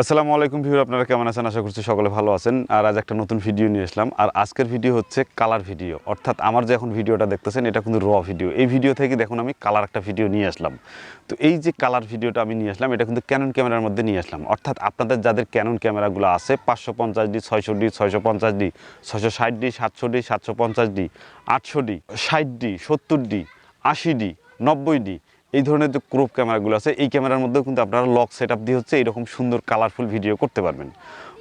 আসসালামু আলাইকুম ভিউয়ার, আপনারা কেমন আছেন? আশা করছি সকলে ভালো আছেন। আর আজ একটা নতুন ভিডিও নিয়ে আসলাম। আর আজকের ভিডিও হচ্ছে কালার ভিডিও, অর্থাৎ আমার যে এখন ভিডিওটা দেখতেছেন এটা কিন্তু র ভিডিও। এই ভিডিও থেকে দেখুন আমি কালার একটা ভিডিও নিয়ে আসলাম। তো এই যে কালার ভিডিওটা আমি নিয়ে আসলাম, এটা কিন্তু ক্যানন ক্যামেরার মধ্যে নিয়ে আসলাম। অর্থাৎ আপনাদের যাদের ক্যানন ক্যামেরাগুলো আছে 550D, 600D, 650D, 660D, 700D, 750D, 800D, 60D, 70D, 80D, 90D, এই ধরনের যে ক্রপ ক্যামেরাগুলো আছে এই ক্যামেরার মধ্যেও কিন্তু আপনারা লক সেট আপ দিয়ে হচ্ছে এরকম সুন্দর কালারফুল ভিডিও করতে পারবেন।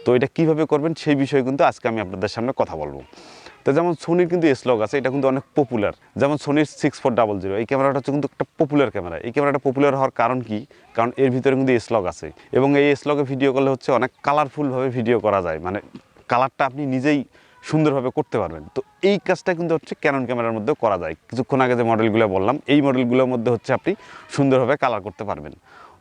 তো এটা কীভাবে করবেন সেই বিষয়ে কিন্তু আজকে আমি আপনাদের সামনে কথা বলবো। তো যেমন সোনির কিন্তু S-LOG আছে, এটা কিন্তু অনেক পপুলার। যেমন সোনির 6400, এই ক্যামেরাটা হচ্ছে কিন্তু একটা পপুলার ক্যামেরা। এই ক্যামেরাটা পপুলার হওয়ার কারণ কি? কারণ এর ভিতরে কিন্তু S-LOG আছে এবং এই S-LOG-এ ভিডিও করলে হচ্ছে অনেক কালারফুলভাবে ভিডিও করা যায়, মানে কালারটা আপনি নিজেই সুন্দরভাবে করতে পারবেন। তো এই কাজটা কিন্তু হচ্ছে ক্যানন ক্যামেরার মধ্যেও করা যায়। কিছুক্ষণ আগে যে মডেলগুলো বললাম এই মডেলগুলোর মধ্যে হচ্ছে আপনি সুন্দরভাবে কালার করতে পারবেন।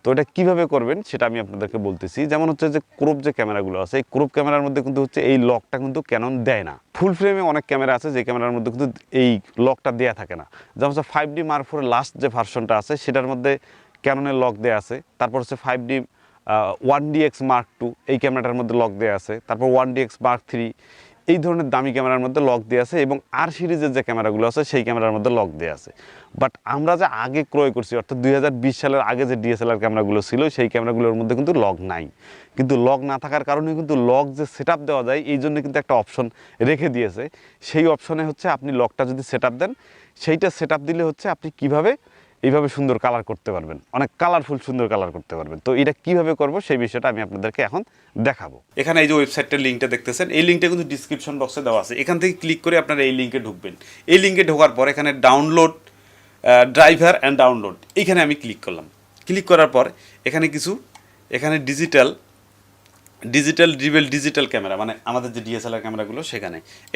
তো এটা কীভাবে করবেন সেটা আমি আপনাদেরকে বলতেছি। যেমন হচ্ছে যে ক্রপ যে ক্যামেরাগুলো আছে এই ক্রপ ক্যামেরার মধ্যে কিন্তু হচ্ছে এই লকটা কিন্তু ক্যানন দেয় না। ফুল ফ্রেমে অনেক ক্যামেরা আছে যে ক্যামেরার মধ্যে কিন্তু এই লকটা দেওয়া থাকে না। যেমন হচ্ছে 5D Mark IV লাস্ট যে ভার্সনটা আছে সেটার মধ্যে ক্যাননের লক দেওয়া আছে। তারপর হচ্ছে 5D 1DX Mark II, এই ক্যামেরাটার মধ্যে লক দেওয়া আছে। তারপর 1DX Mark III, এই ধরনের দামি ক্যামেরার মধ্যে লক দেওয়া আছে এবং আর সিরিজের যে ক্যামেরাগুলো আছে সেই ক্যামেরার মধ্যে লক দেওয়া আছে। বাট আমরা যে আগে ক্রয় করছি, অর্থাৎ 2020 সালের আগে যে DSLR ক্যামেরাগুলো ছিল সেই ক্যামেরাগুলোর মধ্যে কিন্তু লক নাই। কিন্তু লক না থাকার কারণে কিন্তু লক যে সেট আপ দেওয়া যায় এই জন্য কিন্তু একটা অপশন রেখে দিয়েছে। সেই অপশনে হচ্ছে আপনি লকটা যদি সেট আপ দেন, সেইটা সেট আপ দিলে হচ্ছে আপনি কীভাবে এইভাবে সুন্দর কালার করতে পারবেন, অনেক কালারফুল সুন্দর কালার করতে পারবেন। তো এটা কীভাবে করব সেই বিষয়টা আমি আপনাদেরকে এখন দেখাবো। এখানে এই যে ওয়েবসাইটটার লিঙ্কটা দেখতেছেন, এই লিঙ্কটা কিন্তু ডিসক্রিপশন বক্সে দেওয়া আছে। এখান থেকে ক্লিক করে আপনারা এই লিঙ্কে ঢুকবেন। এই লিঙ্কে ঢোকার পর এখানে ডাউনলোড ড্রাইভার অ্যান্ড ডাউনলোড, এইখানে আমি ক্লিক করলাম। ক্লিক করার পর এখানে ডিজিটাল ক্যামেরা, মানে আমাদের যে DSLR ক্যামেরাগুলো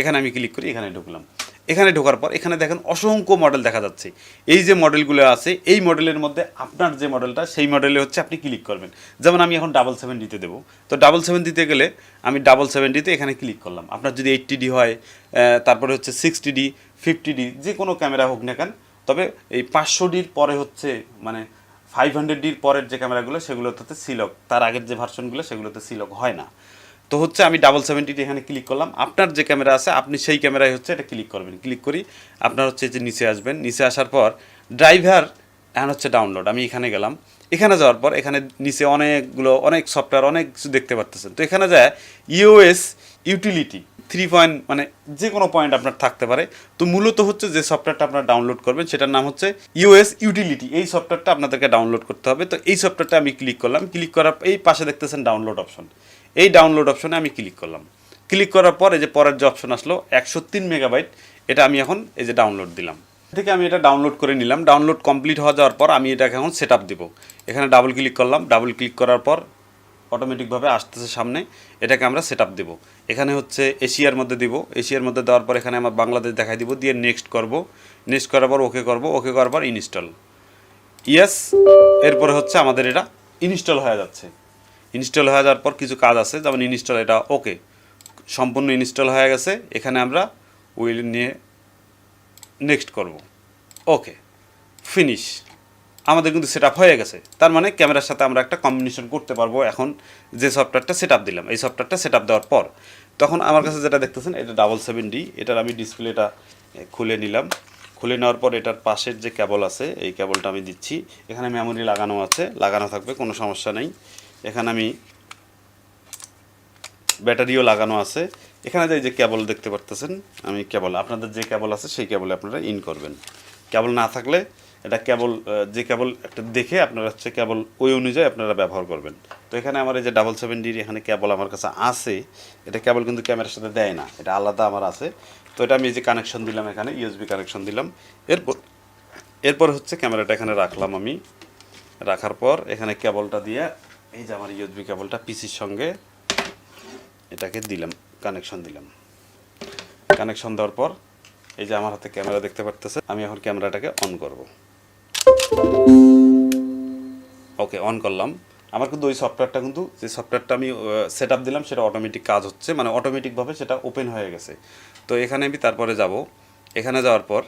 এখানে আমি ক্লিক করি, এখানে ঢুকলাম। এখানে ঢোকার পর এখানে দেখেন অসংখ্য মডেল দেখা যাচ্ছে। এই যে মডেলগুলো আছে এই মডেলের মধ্যে আপনার যে মডেলটা সেই মডেলে হচ্ছে আপনি ক্লিক করবেন। যেমন আমি এখন 770 দেবো, তো 770 দিতে গেলে আমি 770 এখানে ক্লিক করলাম। আপনার যদি 80D হয়, তারপরে হচ্ছে 60D, 50D, যে কোনো ক্যামেরা হোক না কেন, তবে এই 500Dর পরে হচ্ছে মানে 500Dর পরের যে ক্যামেরাগুলো সেগুলোতে C-LOG, তার আগের যে ভার্সনগুলো সেগুলোতে C-LOG হয় না। তো হচ্ছে আমি 770 এখানে ক্লিক করলাম। আপনার যে ক্যামেরা আছে আপনি সেই ক্যামেরায় হচ্ছে এটা ক্লিক করবেন। ক্লিক করি আপনার হচ্ছে যে নিচে আসবেন, নিচে আসার পর ড্রাইভার এখন হচ্ছে ডাউনলোড, আমি এখানে গেলাম। এখানে যাওয়ার পর এখানে নিচে অনেক সফটওয়্যার অনেক কিছু দেখতে পারতেছেন। তো এখানে যায় ইউএস ইউটিলিটি 3 পয়েন্ট, মানে যে কোনো পয়েন্ট আপনার থাকতে পারে। তো মূলত হচ্ছে যে সফটওয়্যারটা আপনার ডাউনলোড করবেন সেটার নাম হচ্ছে ইউএস ইউটিলিটি। এই সফটওয়্যারটা আপনাদেরকে ডাউনলোড করতে হবে। তো এই সফটওয়্যারটা আমি ক্লিক করলাম। ক্লিক করার এই পাশে দেখতেছেন ডাউনলোড অপশন, এই ডাউনলোড অপশনে আমি ক্লিক করলাম। ক্লিক করার পর এই যে পরের যে অপশন আসলো 103 মেগাবাইট, এটা আমি এখন এই যে ডাউনলোড দিলাম। থেকে আমি এটা ডাউনলোড করে নিলাম। ডাউনলোড কমপ্লিট হয়ে যাওয়ার পর আমি এটাকে এখন সেট আপ দেবো। এখানে ডাবল ক্লিক করলাম। ডাবল ক্লিক করার পর অটোমেটিকভাবে আসতেছে সামনে, এটাকে আমরা সেট আপ দেবো। এখানে হচ্ছে এশিয়ার মধ্যে দিব। এশিয়ার মধ্যে দেওয়ার পর এখানে আমার বাংলাদেশ দেখাই দিব, দিয়ে নেক্সট করব। নেক্সট করার পর ওকে করব। ওকে করার পর ইনস্টল, ইয়েস। এরপরে হচ্ছে আমাদের এটা ইনস্টল হয়ে যাচ্ছে। ইনস্টল হয়ে যাওয়ার পর কিছু কাজ আছে, যেমন ইনস্টল, এটা ওকে সম্পূর্ণ ইনস্টল হয়ে গেছে। এখানে আমরা উইল নিয়ে নেক্সট করব, ওকে ফিনিশ। আমাদের কিন্তু সেট আপ হয়ে গেছে। তার মানে ক্যামেরার সাথে আমরা একটা কম্বিনেশন করতে পারবো। এখন যে সফটওয়্যারটা সেট আপ দিলাম, এই সফটওয়্যারটা সেট আপ দেওয়ার পর তখন আমার কাছে যেটা দেখতেছেন এটা 770, এটার আমি ডিসপ্লেটা খুলে নিলাম। খুলে নেওয়ার পর এটার পাশের যে কেবল আছে এই কেবলটা আমি দিচ্ছি। এখানে মেমোরি লাগানো আছে, লাগানো থাকবে, কোনো সমস্যা নেই। এখানে আমি ব্যাটারিও লাগানো আছে। এখানে যে কেবল দেখতে পারতেছেন, আমি কেবল আপনাদের যে কেবল আছে সেই কেবলে আপনারা ইন করবেন। কেবল না থাকলে এটা কেবল যে কেবল একটা দেখে আপনারা হচ্ছে কেবল ওই অনুযায়ী আপনারা ব্যবহার করবেন। তো এখানে আমার এই যে 770 এখানে কেবল আমার কাছে আছে। এটা কেবল কিন্তু ক্যামেরার সাথে দেয় না, এটা আলাদা আমার আছে। তো এটা আমি এই যে কানেকশন দিলাম, এখানে ইউএসবি কানেকশন দিলাম। এরপর হচ্ছে ক্যামেরাটা এখানে রাখলাম আমি। রাখার পর এখানে কেবলটা দিয়ে এই যে আমার ইউএসবি কেবলটা পিসির সঙ্গে এটাকে দিলাম, কানেকশন দিলাম। কানেকশন দেওয়ার পর এই যে আমার হাতে ক্যামেরা দেখতে পারতেছে, আমি এখন ক্যামেরাটাকে অন করব। ওকে, অন করলাম। আমার কিন্তু ওই সফটওয়্যারটা কিন্তু যে সফটওয়্যারটা আমি সেট আপ দিলাম সেটা অটোমেটিক কাজ হচ্ছে, মানে অটোমেটিকভাবে সেটা ওপেন হয়ে গেছে। তো এখানে আমি তারপরে যাব। এখানে যাওয়ার পর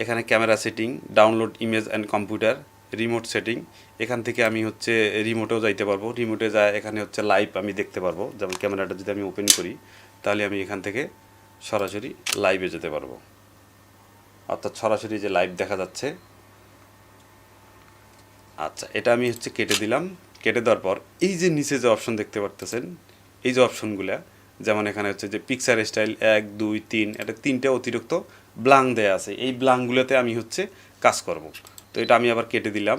এখানে camera setting, download image and computer, remote setting, এখান থেকে আমি হচ্ছে রিমোটেও যাইতে পারবো। রিমোটে যায় এখানে হচ্ছে লাইভ আমি দেখতে পারবো। যেমন ক্যামেরাটা যদি আমি ওপেন করি তাহলে আমি এখান থেকে সরাসরি লাইভে যেতে পারবো, অর্থাৎ সরাসরি যে লাইভ দেখা যাচ্ছে। আচ্ছা, এটা আমি হচ্ছে কেটে দিলাম। কেটে দেওয়ার পর এই যে নিচে যে অপশন দেখতে পারতেছেন, এই যে অপশনগুলো, যেমন এখানে হচ্ছে যে পিকচার স্টাইল 1 2 3, এটা 3টে অতিরিক্ত ব্লাঙ্ক দেয়া আছে। এই ব্লাঙ্কগুলোতে আমি হচ্ছে কাজ করব। তো এটা আমি আবার কেটে দিলাম।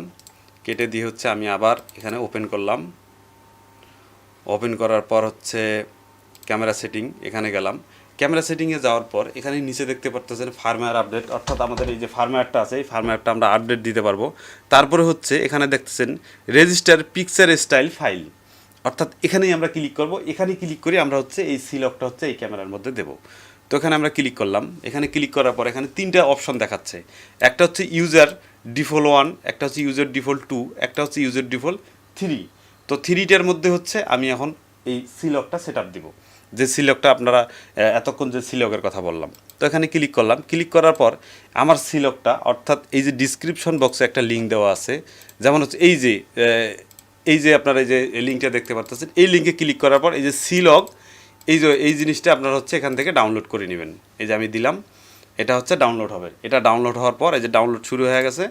কেটে দিয়ে হচ্ছে আমি আবার এখানে ওপেন করলাম। ওপেন করার পর হচ্ছে ক্যামেরা সেটিং, এখানে গেলাম। ক্যামেরা সেটিংয়ে যাওয়ার পর এখানে নিচে দেখতে পারতেছেন ফার্মওয়্যার আপডেট, অর্থাৎ আমাদের এই যে ফার্মওয়্যারটা আছে এই ফার্মওয়্যারটা আমরা আপডেট দিতে পারবো। তারপরে হচ্ছে এখানে দেখতেছেন রেজিস্টার পিকচার স্টাইল ফাইল, অর্থাৎ এখানেই আমরা ক্লিক করব। এখানে ক্লিক করে আমরা হচ্ছে এই C-LOGটা হচ্ছে এই ক্যামেরার মধ্যে দেব। তো এখানে আমরা ক্লিক করলাম। এখানে ক্লিক করার পর এখানে 3টা অপশন দেখাচ্ছে। একটা হচ্ছে ইউজার ডিফল্ট 1, একটা হচ্ছে ইউজার ডিফল্ট 2, একটা হচ্ছে ইউজার ডিফল্ট 3। তো 3টার মধ্যে হচ্ছে আমি এখন এই C-LOGটা সেট আপ দিব, যে C-LOGটা আপনারা এতক্ষণ যে C-LOGের কথা বললাম। তো এখানে ক্লিক করলাম। ক্লিক করার পর আমার C-LOGটা, অর্থাৎ এই যে ডিসক্রিপশন বক্সে একটা লিঙ্ক দেওয়া আছে, যেমন হচ্ছে এই যে আপনারা এই যে লিঙ্কটা দেখতে পাচ্ছেন, এই লিঙ্কে ক্লিক করার পর এই যে C-LOG, এই জিনিসটা আপনারা হচ্ছে এখান থেকে ডাউনলোড করে নেবেন। এই যে আমি দিলাম, এটা হচ্ছে ডাউনলোড হবে। এটা ডাউনলোড হওয়ার পর এই যে ডাউনলোড শুরু হয়ে গেছে,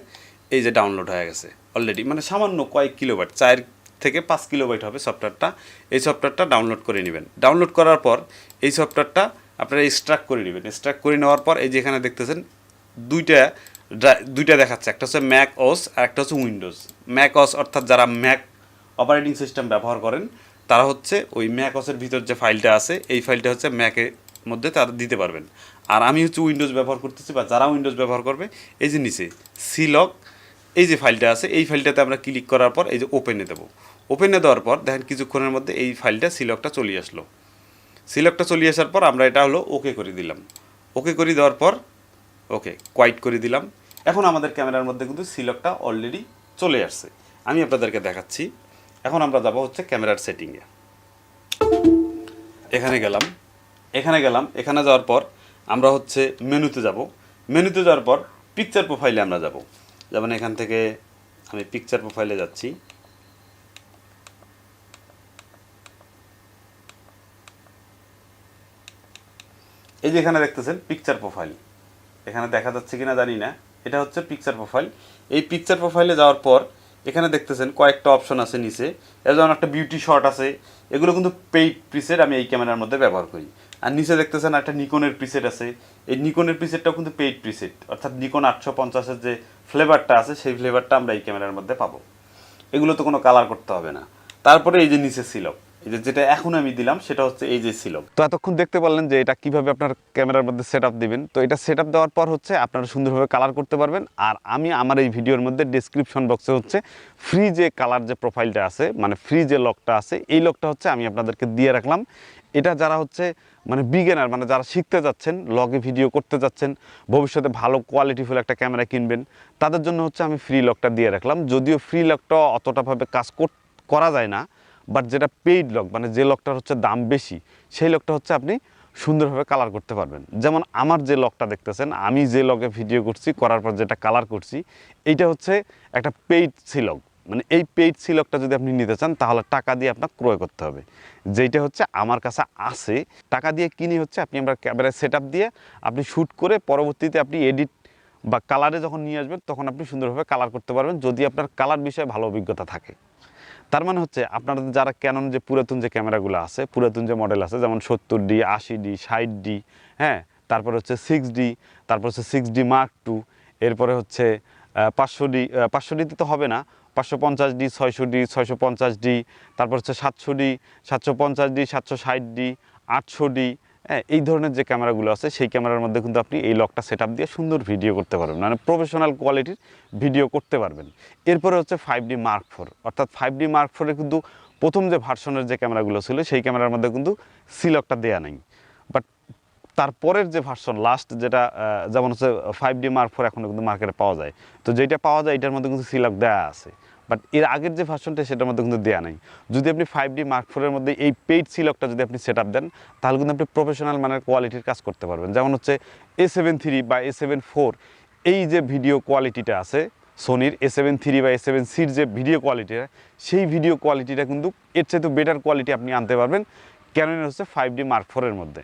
এই যে ডাউনলোড হয়ে গেছে অলরেডি, মানে সামান্য কয়েক কিলোবাইট, 4 থেকে 5 কিলোবাইট হবে সফটওয়্যারটা। এই সফটওয়্যারটা ডাউনলোড করে নেবেন। ডাউনলোড করার পর এই সফটওয়্যারটা আপনারা এক্সট্রাক্ট করে নেবেন। এক্সট্রাক্ট করে নেওয়ার পর এই যে এখানে দেখতেছেন দুইটা দেখাচ্ছে, একটা হচ্ছে ম্যাক ওএস আর একটা হচ্ছে উইন্ডোজ। ম্যাক ওএস অর্থাৎ যারা ম্যাক অপারেটিং সিস্টেম ব্যবহার করেন তারা হচ্ছে ওই ম্যাক ওএসের ভিতর যে ফাইলটা আছে এই ফাইলটা হচ্ছে ম্যাকের মধ্যে তারা দিতে পারবেন। আর আমি হচ্ছে উইন্ডোজ ব্যবহার করতেছি, বা যারা উইন্ডোজ ব্যবহার করবে এই যে নিচে C-LOG এই যে ফাইলটা আছে, এই ফাইলটাতে আমরা ক্লিক করার পর এই যে ওপেনে দেবো। ওপেনে দেওয়ার পর দেখেন কিছুক্ষণের মধ্যে এই ফাইলটা C-LOGটা চলে আসলো। C-LOGটা চলে আসার পর আমরা এটা হলো ওকে করে দিলাম। ওকে করে দেওয়ার পর ওকে কোয়াইট করে দিলাম। এখন আমাদের ক্যামেরার মধ্যে কিন্তু C-LOGটা অলরেডি চলে আসছে। আমি আপনাদেরকে দেখাচ্ছি। এখন আমরা যাব হচ্ছে ক্যামেরার সেটিংয়ে। এখানে গেলাম। এখানে যাওয়ার পর আমরা হচ্ছে মেনুতে যাব। মেনুতে যাওয়ার পর পিকচার প্রোফাইলে আমরা যাব। যেমন এখান থেকে আমি পিকচার প্রোফাইলে যাচ্ছি। এই যে এখানে দেখতেছেন পিকচার প্রোফাইল, এখানে দেখা যাচ্ছে কিনা জানি না, এটা হচ্ছে পিকচার প্রোফাইল। এই পিকচার প্রোফাইলে যাওয়ার পর এখানে দেখতেছেন কয়েকটা অপশন আছে নিচে, এর যেমন একটা বিউটি শট আছে, এগুলো কিন্তু পেইড প্রিসেট আমি এই ক্যামেরার মধ্যে ব্যবহার করি। আর নিচে দেখতেছেন একটা নিকনের প্রিসেট আছে, এই নিকনের প্রিসেটটাও কিন্তু পেইড প্রিসেট, অর্থাৎ নিকন 850-এর যে ফ্লেভারটা আছে সেই ফ্লেভারটা আমরা এই ক্যামেরার মধ্যে পাবো। এগুলো তো কোনো কালার করতে হবে না। তারপরে এই যে নিচে C-LOG, এই যে যেটা এখন আমি দিলাম সেটা হচ্ছে এই যে C-LOG। তো এতক্ষণ দেখতে পারলেন যে এটা কিভাবে আপনার ক্যামেরার মধ্যে সেট আপ দিবেন। তো এটা সেট আপ দেওয়ার পর হচ্ছে আপনারা সুন্দরভাবে কালার করতে পারবেন। আর আমি আমার এই ভিডিওর মধ্যে ডেসক্রিপশন বক্সে হচ্ছে ফ্রি যে কালার যে প্রোফাইলটা আছে, মানে ফ্রি যে লকটা আছে, এই লকটা হচ্ছে আমি আপনাদেরকে দিয়ে রাখলাম। এটা যারা হচ্ছে মানে বিগিনার, মানে যারা শিখতে যাচ্ছেন, লগে ভিডিও করতে যাচ্ছেন, ভবিষ্যতে ভালো কোয়ালিটিফুল একটা ক্যামেরা কিনবেন, তাদের জন্য হচ্ছে আমি ফ্রি লকটা দিয়ে রাখলাম। যদিও ফ্রি লকটা অতটাভাবে কাজ করা যায় না, বাট যেটা পেইড লক, মানে যে লকটার হচ্ছে দাম বেশি, সেই লকটা হচ্ছে আপনি সুন্দরভাবে কালার করতে পারবেন। যেমন আমার যে লকটা দেখতেছেন, আমি যে লগে ভিডিও করছি, করার পর যেটা কালার করছি, এইটা হচ্ছে একটা পেইড C-LOG। মানে এই পেইড C-LOGটা যদি আপনি নিতে চান তাহলে টাকা দিয়ে আপনার ক্রয় করতে হবে। যেইটা হচ্ছে আমার কাছে আছে, টাকা দিয়ে কিনে হচ্ছে আপনি আমরা ক্যামেরায় সেট আপ দিয়ে আপনি শ্যুট করে পরবর্তীতে আপনি এডিট বা কালারে যখন নিয়ে আসবেন তখন আপনি সুন্দরভাবে কালার করতে পারবেন, যদি আপনার কালার বিষয়ে ভালো অভিজ্ঞতা থাকে। তার মানে হচ্ছে আপনাদের যারা ক্যানন যে পুরাতন যে ক্যামেরাগুলো আছে, পুরাতন যে মডেল আছে, যেমন 70D, 80D, 60D, হ্যাঁ, তারপরে হচ্ছে 6D, তারপর হচ্ছে 6D Mark II, এরপরে হচ্ছে 500D, 500Dতে তো হবে না, 550D, 600D, 650D, তারপর হচ্ছে 700D, 750D, 760D, 800D, হ্যাঁ, এই ধরনের যে ক্যামেরাগুলো আছে সেই ক্যামেরার মধ্যে কিন্তু আপনি এই লকটা সেট আপ দিয়ে সুন্দর ভিডিও করতে পারবেন, মানে প্রফেশনাল কোয়ালিটির ভিডিও করতে পারবেন। এরপরে হচ্ছে 5D Mark IV, অর্থাৎ 5D Mark IV-এ কিন্তু প্রথম যে ভার্সনের যে ক্যামেরাগুলো ছিল সেই ক্যামেরার মধ্যে কিন্তু C-LOG-টা দেওয়া নেই। বাট তারপরের যে ভার্সন লাস্ট যেটা যেমন হচ্ছে 5D Mark IV এখনও কিন্তু মার্কেটে পাওয়া যায়, তো যেটা পাওয়া যায় এটার মধ্যে কিন্তু C-LOG দেওয়া আছে। বাট এর আগের যে ভার্সনটা সেটার মধ্যে কিন্তু দেওয়া নেই। যদি আপনি 5D Mark IV-এর মধ্যে এই পেইড C-LOG-টা যদি আপনি সেট আপ দেন তাহলে কিন্তু আপনি প্রফেশনাল মানের কোয়ালিটির কাজ করতে পারবেন। যেমন হচ্ছে A7 III বা A7 IV, এই যে ভিডিও কোয়ালিটিটা আছে সোনির A7 III বা A7Cর যে ভিডিও কোয়ালিটিটা, সেই ভিডিও কোয়ালিটিটা কিন্তু এর চাইতে বেটার কোয়ালিটি আপনি আনতে পারবেন ক্যাননের হচ্ছে 5D Mark IV মধ্যে।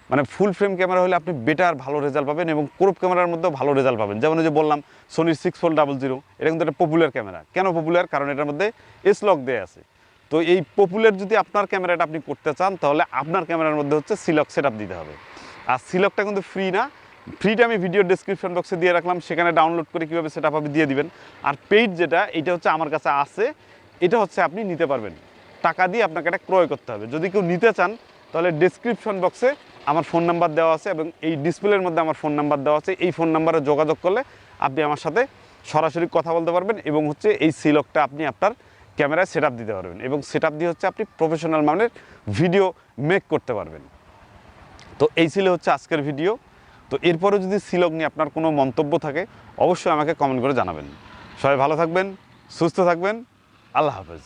মানে ফুল ফ্রেম ক্যামেরা হলে আপনি বেটার ভালো রেজাল্ট পাবেন এবং ক্রপ ক্যামেরার মধ্যেও ভালো রেজাল্ট পাবেন। যেমন যে বললাম সোনির 6x00, এটা কিন্তু একটা পপুলার ক্যামেরা। কেন পপুলার? কারণ এটার মধ্যে S-LOG দেয়া আছে। তো এই পপুলার যদি আপনার ক্যামেরাটা আপনি করতে চান, তাহলে আপনার ক্যামেরার মধ্যে হচ্ছে C-LOG সেটআপ দিতে হবে। আর C-LOGটা কিন্তু ফ্রি না, ফ্রিটা আমি ভিডিও ডেসক্রিপশন বক্সে দিয়ে রাখলাম, সেখানে ডাউনলোড করে কীভাবে সেটআপ আপনি দিয়ে দিবেন। আর পেইড যেটা, এটা হচ্ছে আমার কাছে আছে, এটা হচ্ছে আপনি নিতে পারবেন, টাকা দিয়ে আপনাকে এটা ক্রয় করতে হবে। যদি কেউ নিতে চান তাহলে ডেসক্রিপশন বক্সে আমার ফোন নাম্বার দেওয়া আছে এবং এই ডিসপ্লের মধ্যে আমার ফোন নাম্বার দেওয়া আছে। এই ফোন নাম্বারে যোগাযোগ করলে আপনি আমার সাথে সরাসরি কথা বলতে পারবেন এবং হচ্ছে এই C-LOGটা আপনি আপনার ক্যামেরায় সেটআপ দিতে পারবেন এবং সেটআপ দিয়ে হচ্ছে আপনি প্রফেশনাল মানের ভিডিও মেক করতে পারবেন। তো এই ছিল হচ্ছে আজকের ভিডিও। তো এরপরে যদি C-LOG নিয়ে আপনার কোনো মন্তব্য থাকে, অবশ্যই আমাকে কমেন্ট করে জানাবেন। সবাই ভালো থাকবেন, সুস্থ থাকবেন, আল্লাহ হাফেজ।